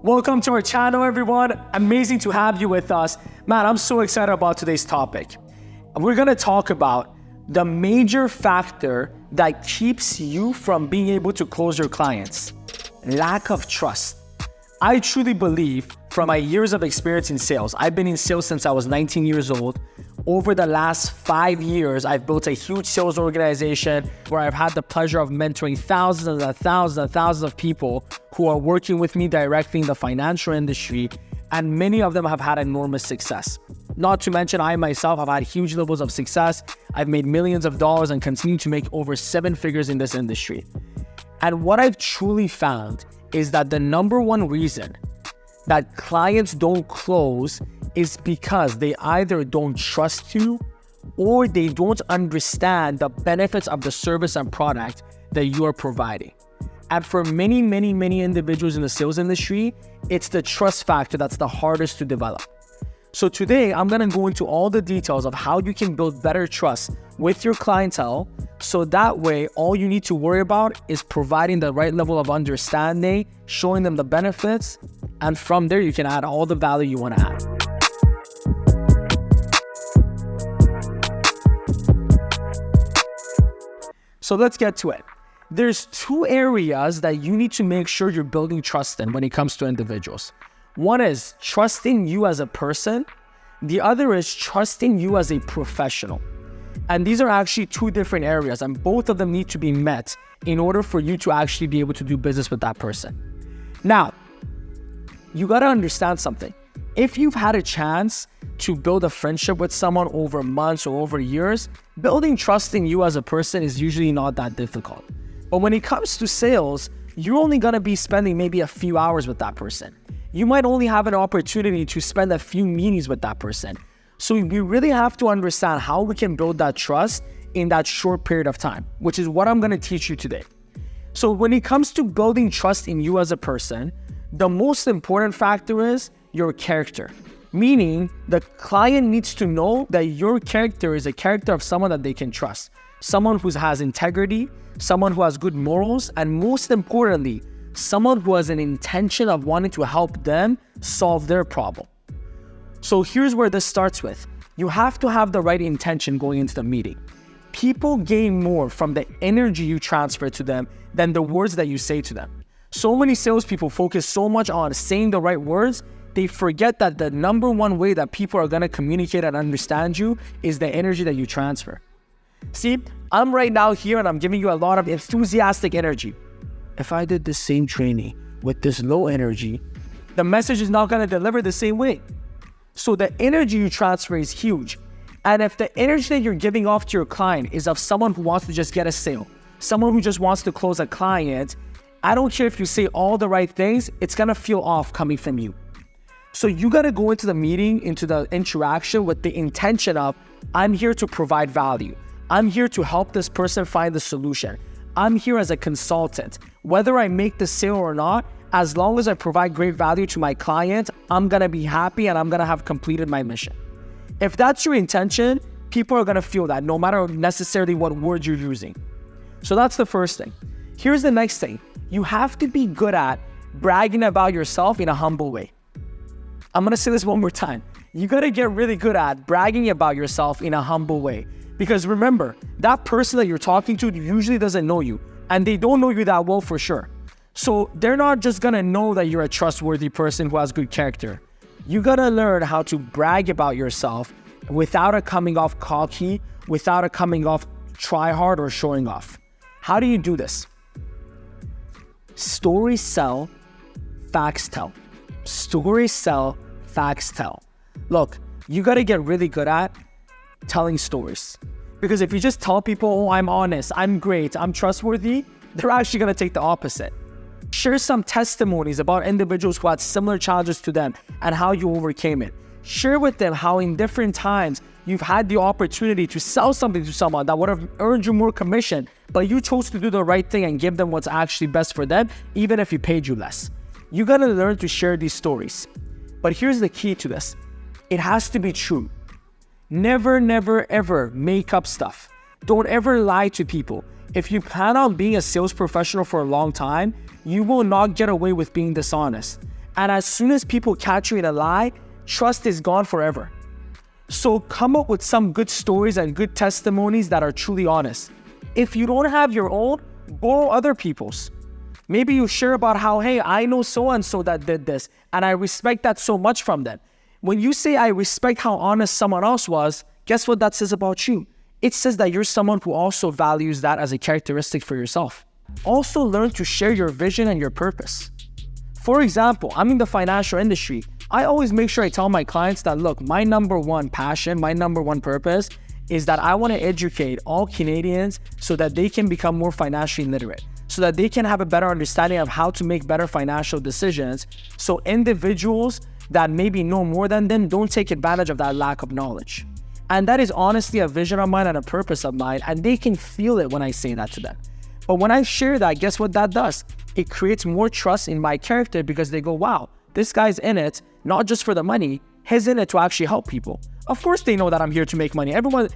Welcome to our channel, everyone. Amazing to have you with us. Man, I'm so excited about today's topic. We're gonna talk about the major factor that keeps you from being able to close your clients: lack of trust. I truly believe, from my years of experience in sales, I've been in sales since I was 19 years old. Over the last 5 years, I've built a huge sales organization where I've had the pleasure of mentoring thousands and thousands and thousands of people who are working with me directly in the financial industry, and many of them have had enormous success. Not to mention, I myself have had huge levels of success. I've made millions of dollars and continue to make over 7 figures in this industry. And what I've truly found is that the number one reason that clients don't close is because they either don't trust you or they don't understand the benefits of the service and product that you are providing. And for many individuals in the sales industry, it's the trust factor that's the hardest to develop. So today, I'm gonna go into all the details of how you can build better trust with your clientele, so that way, all you need to worry about is providing the right level of understanding, showing them the benefits, and from there, you can add all the value you wanna add. So let's get to it. There's 2 areas that you need to make sure you're building trust in when it comes to individuals. One is trusting you as a person. The other is trusting you as a professional. And these are actually 2 different areas, and both of them need to be met in order for you to actually be able to do business with that person. Now, you gotta understand something. If you've had a chance to build a friendship with someone over months or over years, building trust in you as a person is usually not that difficult. But when it comes to sales, you're only gonna be spending maybe a few hours with that person. You might only have an opportunity to spend a few meetings with that person. So we really have to understand how we can build that trust in that short period of time, which is what I'm gonna teach you today. So when it comes to building trust in you as a person, the most important factor is your character. Meaning, the client needs to know that your character is a character of someone that they can trust. Someone who has integrity, someone who has good morals, and most importantly, someone who has an intention of wanting to help them solve their problem. So here's where this starts with. You have to have the right intention going into the meeting. People gain more from the energy you transfer to them than the words that you say to them. So many salespeople focus so much on saying the right words, they forget that the number one way that people are gonna communicate and understand you is the energy that you transfer. See, I'm right now here and I'm giving you a lot of enthusiastic energy. If I did the same training with this low energy, the message is not gonna deliver the same way. So the energy you transfer is huge. And if the energy that you're giving off to your client is of someone who wants to just get a sale, someone who just wants to close a client, I don't care if you say all the right things, it's gonna feel off coming from you. So you gotta go into the meeting, into the interaction with the intention of, I'm here to provide value. I'm here to help this person find the solution. I'm here as a consultant. Whether I make the sale or not, as long as I provide great value to my client, I'm gonna be happy and I'm gonna have completed my mission. If that's your intention, people are gonna feel that no matter necessarily what words you're using. So that's the first thing. Here's the next thing. You have to be good at bragging about yourself in a humble way. I'm gonna say this one more time. You gotta get really good at bragging about yourself in a humble way. Because remember, that person that you're talking to usually doesn't know you, and they don't know you that well for sure. So they're not just gonna know that you're a trustworthy person who has good character. You gotta learn how to brag about yourself without it coming off cocky, without it coming off try hard or showing off. How do you do this? Stories sell, facts tell. Stories sell, facts tell. Look, you gotta get really good at telling stories. Because if you just tell people, oh, I'm honest, I'm great, I'm trustworthy, they're actually gonna take the opposite. Share some testimonies about individuals who had similar challenges to them and how you overcame it. Share with them how in different times you've had the opportunity to sell something to someone that would have earned you more commission, but you chose to do the right thing and give them what's actually best for them, even if he paid you less. You gotta learn to share these stories. But here's the key to this. It has to be true. Never, ever make up stuff. Don't ever lie to people. If you plan on being a sales professional for a long time, you will not get away with being dishonest. And as soon as people catch you in a lie, trust is gone forever. So come up with some good stories and good testimonies that are truly honest. If you don't have your own, borrow other people's. Maybe you share about how, hey, I know so-and-so that did this, and I respect that so much from them. When you say, I respect how honest someone else was, guess what that says about you? It says that you're someone who also values that as a characteristic for yourself. Also learn to share your vision and your purpose. For example, I'm in the financial industry. I always make sure I tell my clients that, look, my number one passion, my number one purpose is that I want to educate all Canadians so that they can become more financially literate, so that they can have a better understanding of how to make better financial decisions, so individuals that maybe know more than them don't take advantage of that lack of knowledge. And that is honestly a vision of mine and a purpose of mine, and they can feel it when I say that to them. But when I share that, guess what that does? It creates more trust in my character because they go, wow, this guy's in it, not just for the money, he's in it to actually help people. Of course they know that I'm here to make money. Everyone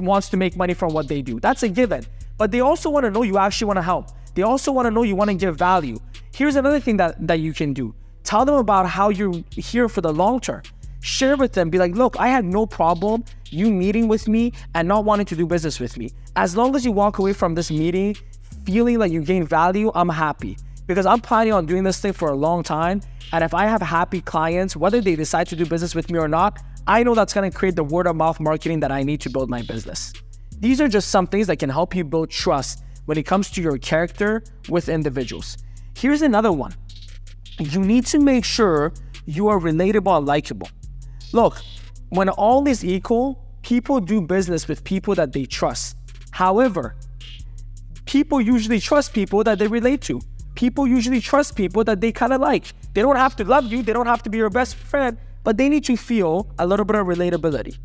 wants to make money from what they do. That's a given. But they also want to know you actually want to help. They also want to know you want to give value. Here's another thing that you can do. Tell them about how you're here for the long term. Share with them. Be like, look, I had no problem you meeting with me and not wanting to do business with me. As long as you walk away from this meeting feeling like you gain value, I'm happy. Because I'm planning on doing this thing for a long time. And if I have happy clients, whether they decide to do business with me or not, I know that's going to create the word of mouth marketing that I need to build my business. These are just some things that can help you build trust when it comes to your character with individuals. Here's another one. You need to make sure you are relatable and likable. Look, when all is equal, people do business with people that they trust. However, people usually trust people that they relate to. People usually trust people that they kind of like. They don't have to love you. They don't have to be your best friend, but they need to feel a little bit of relatability.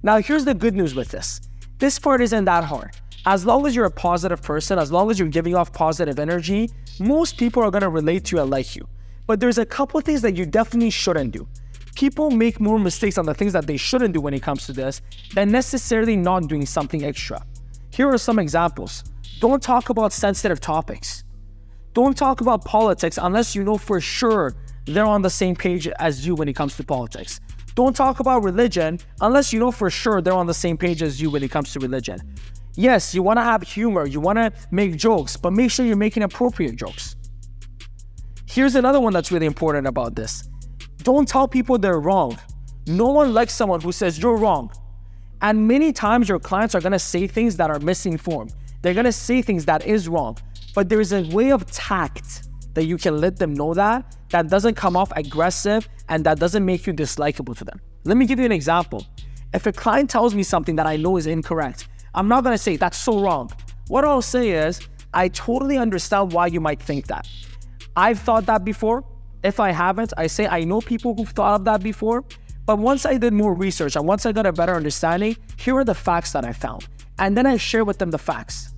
Now, here's the good news with this. This part isn't that hard. As long as you're a positive person, as long as you're giving off positive energy, most people are going to relate to you and like you. But there's a couple of things that you definitely shouldn't do. People make more mistakes on the things that they shouldn't do when it comes to this than necessarily not doing something extra. Here are some examples. Don't talk about sensitive topics. Don't talk about politics unless you know for sure they're on the same page as you when it comes to politics. Don't talk about religion unless you know for sure they're on the same page as you when it comes to religion. Yes, you want to have humor, you want to make jokes, but make sure you're making appropriate jokes. Here's another one that's really important about this. Don't tell people they're wrong. No one likes someone who says you're wrong. And many times your clients are going to say things that are misinformed. They're going to say things that is wrong. But there's a way of tact that you can let them know that doesn't come off aggressive and that doesn't make you dislikable to them. Let me give you an example. If a client tells me something that I know is incorrect, I'm not going to say, that's so wrong. What I'll say is, I totally understand why you might think that. I've thought that before. If I haven't, I say I know people who've thought of that before. But once I did more research and once I got a better understanding, here are the facts that I found. And then I share with them the facts.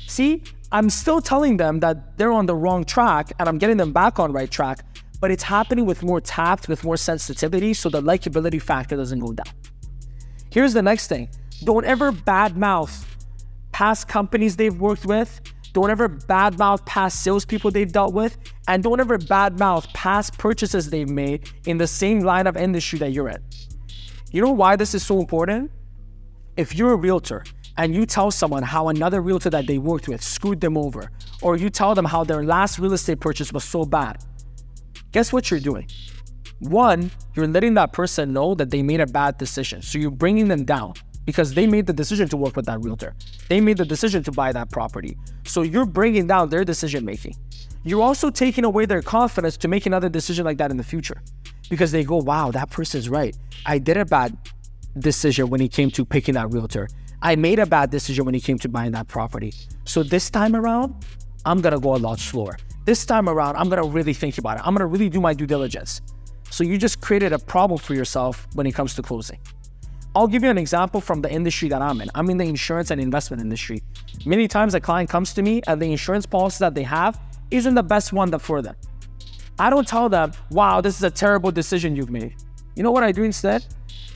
See, I'm still telling them that they're on the wrong track and I'm getting them back on right track, but it's happening with more tact, with more sensitivity, so the likability factor doesn't go down. Here's the next thing. Don't ever badmouth past companies they've worked with. Don't ever badmouth past salespeople they've dealt with. And don't ever badmouth past purchases they've made in the same line of industry that you're in. You know why this is so important? If you're a realtor and you tell someone how another realtor that they worked with screwed them over, or you tell them how their last real estate purchase was so bad, guess what you're doing? One, you're letting that person know that they made a bad decision. So you're bringing them down because they made the decision to work with that realtor. They made the decision to buy that property. So you're bringing down their decision making. You're also taking away their confidence to make another decision like that in the future because they go, wow, that person's right. I did a bad decision when it came to picking that realtor. I made a bad decision when it came to buying that property. So this time around, I'm going to go a lot slower. This time around, I'm going to really think about it. I'm going to really do my due diligence. So you just created a problem for yourself when it comes to closing. I'll give you an example from the industry that I'm in. I'm in the insurance and investment industry. Many times a client comes to me and the insurance policy that they have isn't the best one for them. I don't tell them, wow, this is a terrible decision you've made. You know what I do instead?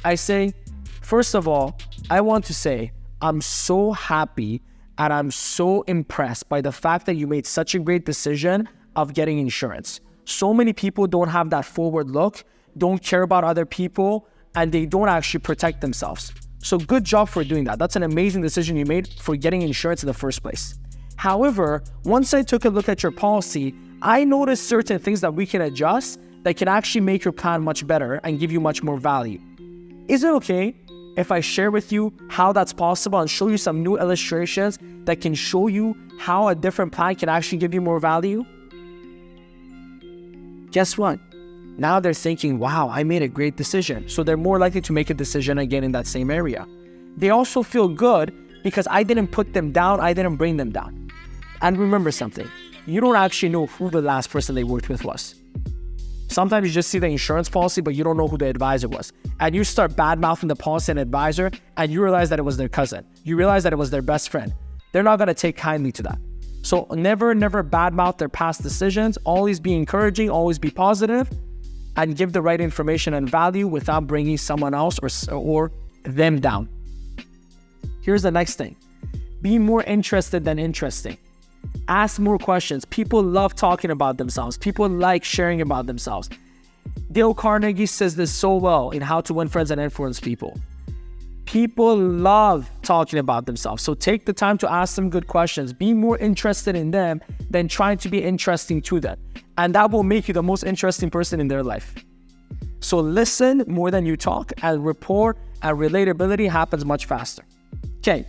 I say, first of all, I want to say, I'm so happy and I'm so impressed by the fact that you made such a great decision of getting insurance. So many people don't have that forward look, don't care about other people, and they don't actually protect themselves. So good job for doing that. That's an amazing decision you made for getting insurance in the first place. However, once I took a look at your policy, I noticed certain things that we can adjust that can actually make your plan much better and give you much more value. Is it okay if I share with you how that's possible and show you some new illustrations that can show you how a different plan can actually give you more value? Guess what? Now they're thinking, wow, I made a great decision. So they're more likely to make a decision again in that same area. They also feel good because I didn't put them down, I didn't bring them down. And remember something, you don't actually know who the last person they worked with was. Sometimes you just see the insurance policy, but you don't know who the advisor was. And you start bad-mouthing the policy and advisor, and you realize that it was their cousin. You realize that it was their best friend. They're not going to take kindly to that. So never bad-mouth their past decisions. Always be encouraging, always be positive, and give the right information and value without bringing someone else or them down. Here's the next thing. Be more interested than interesting. Ask more questions. People love talking about themselves. People like sharing about themselves. Dale Carnegie says this so well in How to Win Friends and Influence People. People love talking about themselves. So take the time to ask them good questions. Be more interested in them than trying to be interesting to them. And that will make you the most interesting person in their life. So listen more than you talk, and rapport and relatability happens much faster. Okay,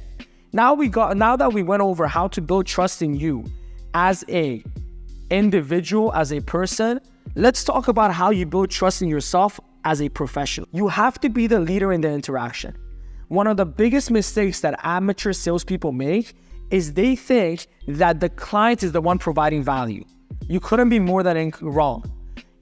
now that we went over how to build trust in you as a individual, as a person, let's talk about how you build trust in yourself as a professional. You have to be the leader in the interaction. One of the biggest mistakes that amateur salespeople make is they think that the client is the one providing value. You couldn't be more than wrong.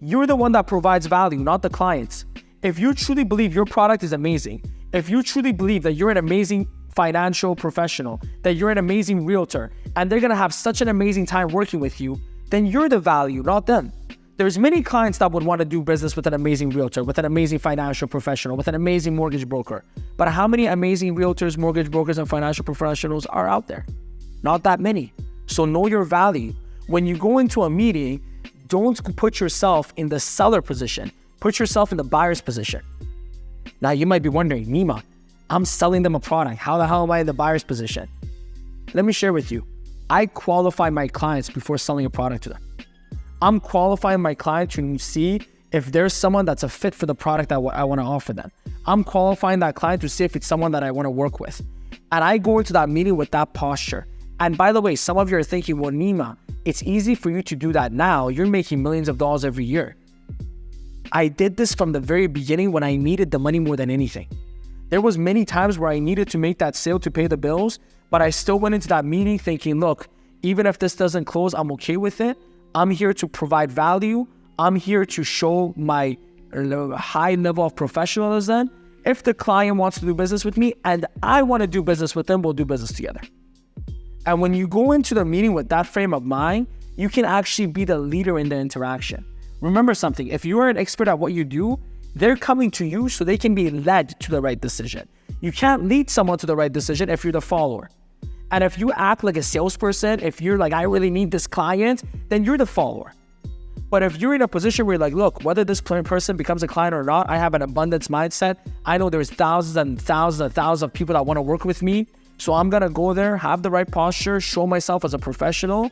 You're the one that provides value, not the clients. If you truly believe your product is amazing, if you truly believe that you're an amazing financial professional, that you're an amazing realtor, and they're gonna have such an amazing time working with you, then you're the value, not them. There's many clients that would want to do business with an amazing realtor, with an amazing financial professional, with an amazing mortgage broker. But how many amazing realtors, mortgage brokers, and financial professionals are out there? Not that many. So know your value. When you go into a meeting, don't put yourself in the seller position. Put yourself in the buyer's position. Now you might be wondering, Nima, I'm selling them a product. How the hell am I in the buyer's position? Let me share with you. I qualify my clients before selling a product to them. I'm qualifying my client to see if there's someone that's a fit for the product that I want to offer them. I'm qualifying that client to see if it's someone that I want to work with. And I go into that meeting with that posture. And by the way, some of you are thinking, well, Nima, it's easy for you to do that now. You're making millions of dollars every year. I did this from the very beginning when I needed the money more than anything. There was many times where I needed to make that sale to pay the bills, but I still went into that meeting thinking, look, even if this doesn't close, I'm okay with it. I'm here to provide value. I'm here to show my high level of professionalism. If the client wants to do business with me and I want to do business with them, we'll do business together. And when you go into the meeting with that frame of mind, you can actually be the leader in the interaction. Remember something, if you are an expert at what you do, they're coming to you so they can be led to the right decision. You can't lead someone to the right decision if you're the follower. And if you act like a salesperson, if you're like, I really need this client, then you're the follower. But if you're in a position where you're like, look, whether this person becomes a client or not, I have an abundance mindset. I know there's thousands and thousands of people that want to work with me. So I'm going to go there, have the right posture, show myself as a professional.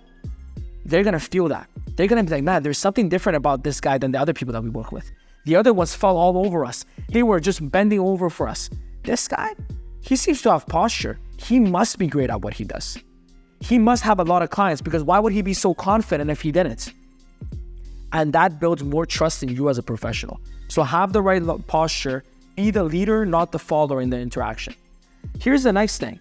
They're going to feel that. They're going to be like, man, there's something different about this guy than the other people that we work with. The other ones fell all over us. They were just bending over for us. This guy, he seems to have posture. He must be great at what he does. He must have a lot of clients, because why would he be so confident if he didn't? And that builds more trust in you as a professional. So have the right posture, be the leader, not the follower in the interaction. Here's the next thing.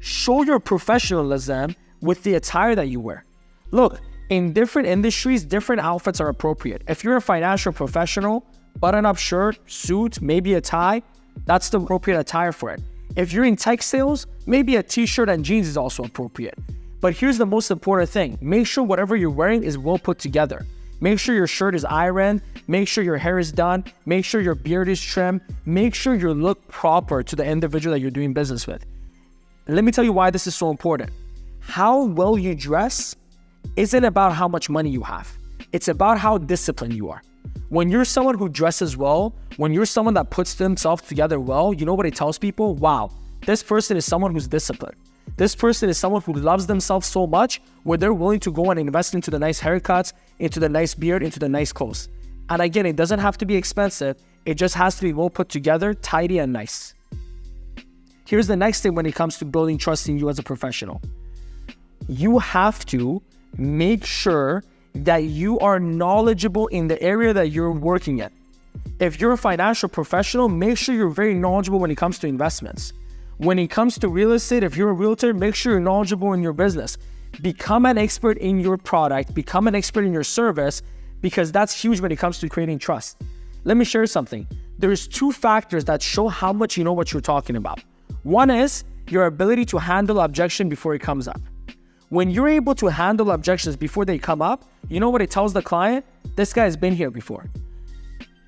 Show your professionalism with the attire that you wear. Look, in different industries, different outfits are appropriate. If you're a financial professional, button-up shirt, suit, maybe a tie, that's the appropriate attire for it. If you're in tech sales, maybe a t-shirt and jeans is also appropriate. But here's the most important thing. Make sure whatever you're wearing is well put together. Make sure your shirt is ironed. Make sure your hair is done. Make sure your beard is trimmed. Make sure you look proper to the individual that you're doing business with. And let me tell you why this is so important. How well you dress isn't about how much money you have. It's about how disciplined you are. When you're someone who dresses well, when you're someone that puts themselves together well, you know what it tells people? Wow, this person is someone who's disciplined. This person is someone who loves themselves so much where they're willing to go and invest into the nice haircuts, into the nice beard, into the nice clothes. And again, it doesn't have to be expensive. It just has to be well put together, tidy, and nice. Here's the next thing when it comes to building trust in you as a professional. You have to make sure that you are knowledgeable in the area that you're working in. If you're a financial professional, make sure you're very knowledgeable when it comes to investments. When it comes to real estate, if you're a realtor, make sure you're knowledgeable in your business. Become an expert in your product, become an expert in your service, because that's huge when it comes to creating trust. Let me share something. There's 2 factors that show how much you know what you're talking about. One is your ability to handle objection before it comes up. When you're able to handle objections before they come up, you know what it tells the client? This guy has been here before.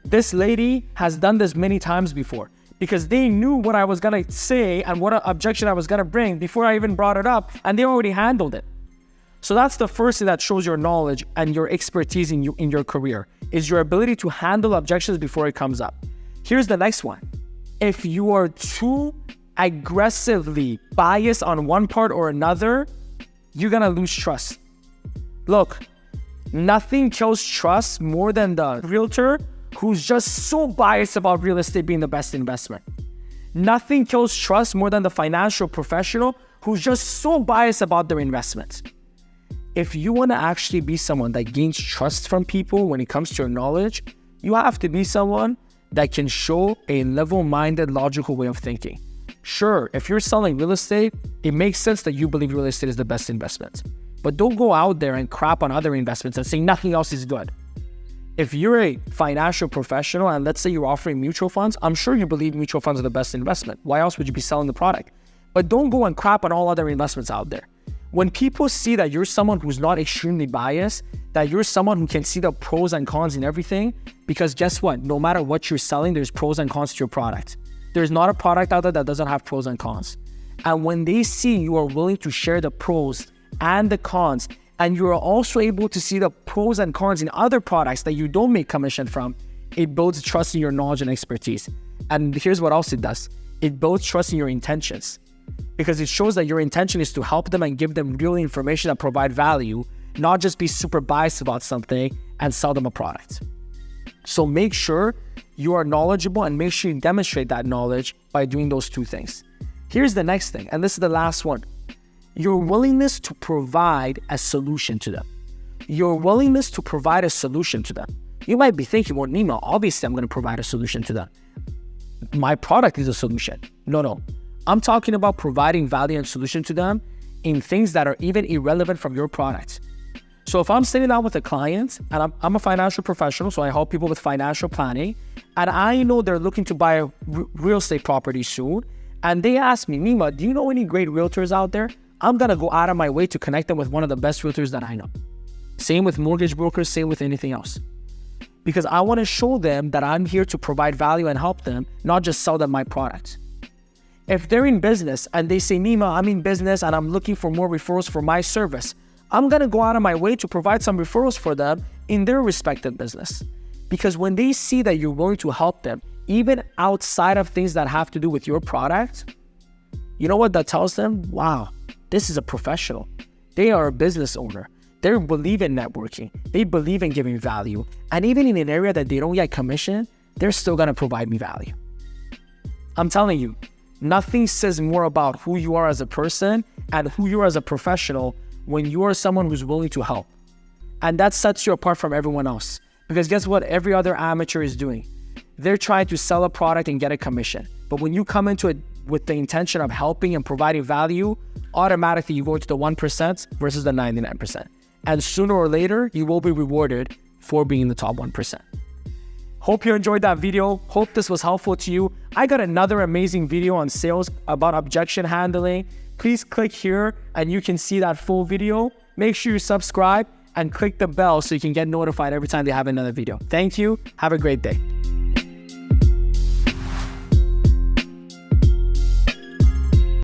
This lady has done this many times before, because they knew what I was going to say and what objection I was going to bring before I even brought it up, and they already handled it. So that's the first thing that shows your knowledge and your expertise in your career, is your ability to handle objections before it comes up. Here's the next one. If you are too aggressively biased on one part or another, you're going to lose trust. Look, nothing kills trust more than the realtor who's just so biased about real estate being the best investment. Nothing kills trust more than the financial professional who's just so biased about their investments. If you want to actually be someone that gains trust from people when it comes to your knowledge, you have to be someone that can show a level-minded, logical way of thinking. Sure, if you're selling real estate, it makes sense that you believe real estate is the best investment. But don't go out there and crap on other investments and say nothing else is good. If you're a financial professional and let's say you're offering mutual funds, I'm sure you believe mutual funds are the best investment. Why else would you be selling the product? But don't go and crap on all other investments out there. When people see that you're someone who's not extremely biased, that you're someone who can see the pros and cons in everything, because guess what? No matter what you're selling, there's pros and cons to your product. There's not a product out there that doesn't have pros and cons. And when they see you are willing to share the pros and the cons, and you are also able to see the pros and cons in other products that you don't make commission from, it builds trust in your knowledge and expertise. And here's what else it does. It builds trust in your intentions, because it shows that your intention is to help them and give them real information that provide value, not just be super biased about something and sell them a product. So make sure you are knowledgeable and make sure you demonstrate that knowledge by doing those 2 things. Here's the next thing, and this is the last one. Your willingness to provide a solution to them. Your willingness to provide a solution to them. You might be thinking, well, Nima, obviously I'm going to provide a solution to them. My product is a solution. No. I'm talking about providing value and solution to them in things that are even irrelevant from your product. So if I'm sitting down with a client, and I'm a financial professional, so I help people with financial planning, and I know they're looking to buy a real estate property soon, and they ask me, Nima, do you know any great realtors out there? I'm going to go out of my way to connect them with one of the best realtors that I know. Same with mortgage brokers, same with anything else. Because I want to show them that I'm here to provide value and help them, not just sell them my product. If they're in business and they say, Nima, I'm in business and I'm looking for more referrals for my service, I'm going to go out of my way to provide some referrals for them in their respective business. Because when they see that you're willing to help them, even outside of things that have to do with your product, you know what that tells them? Wow, this is a professional. They are a business owner. They believe in networking. They believe in giving value. And even in an area that they don't get commission, they're still going to provide me value. I'm telling you, nothing says more about who you are as a person and who you are as a professional when you are someone who's willing to help. And that sets you apart from everyone else. Because guess what every other amateur is doing? They're trying to sell a product and get a commission. But when you come into it with the intention of helping and providing value, automatically you go into the 1% versus the 99%. And sooner or later, you will be rewarded for being in the top 1%. Hope you enjoyed that video. Hope this was helpful to you. I got another amazing video on sales about objection handling. Please click here and you can see that full video. Make sure you subscribe and click the bell so you can get notified every time they have another video. Thank you. Have a great day.